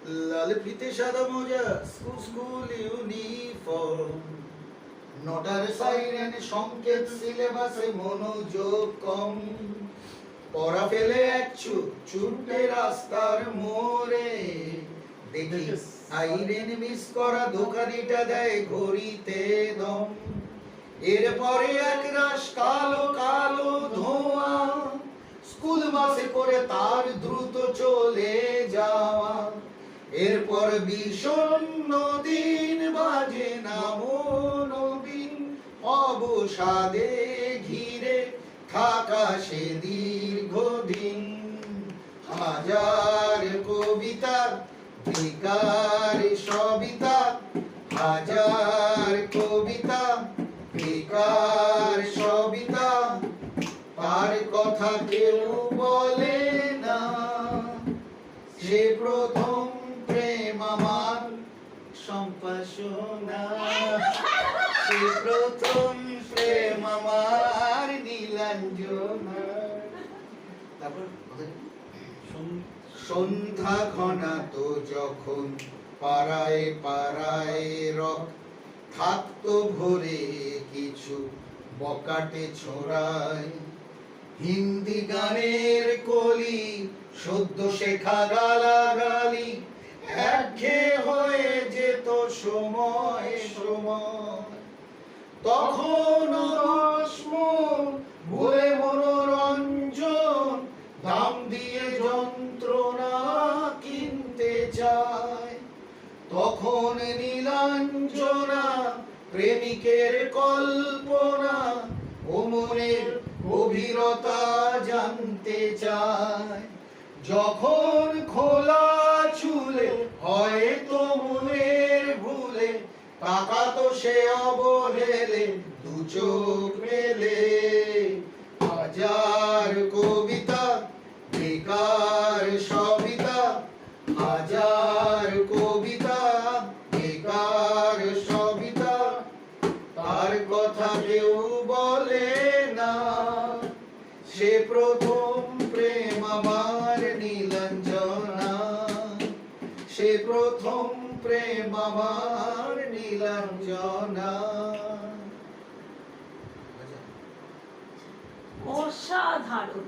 লাল ফিতে সাদা মোজা, স্কুল ইউনিফর্ম, নটার সাইরেন সংকেত, সিলেবাসে মনোযোগ কম, পড়া ফেলে এক ছুটে রাস্তার মোড়ে, দেখি আইরেন মিস করা দোকানিটা দেয় ঘড়িতে দম। এরপরে এক রাশ কালো কালো ধোঁয়া, স্কুল বাসে করে তার দ্রুত চলে যাওয়া। এরপর বিষণ্ণ দিন বাজে না মনোবিন, অবসাদে ঘিরে থাকা সে দীর্ঘদিন। হাজার কবিতা বেকার সবিতা, হাজার কবিতা বেকার সবিতা, তার কথা কেউ বলে না। সে প্রথম প্রেম আমার সম্পাসনা, সে প্রথম প্রেম আমার নীলাঞ্জনা। তারপর সন্ধ্যা ঘনাত যখন পাড়ায় পাড়ায় রক থাকতো ভরে কিছু বকাটে ছোড়ায়, হিন্দি গানের কলি সদ্য শেখা গালাগালি, একঘেয়ে হয়ে যেত সময় সময়। তখন ভুলে মনোরঞ্জন, দাম দিয়ে যন্ত্রণা কিনতে চায়। তখন নীলাঞ্জনা প্রেমিকের কল্পনা, ও মনের গভীরতা জানতে চায়। যখন খোলা চুলে হয়তো মনের ভুলে, তাকাতো সে অবহেলে দু চোখ মেলে। হাজার কবিতা বেকার সবিতা, হাজার কবিতা বেকার সবিতা, তার কথা কেউ বলে না। সে প্রথম প্রেম আমার নীলাঞ্জনা, সে প্রথম প্রেম আমার নীলাঞ্জনা। অসাধারণ।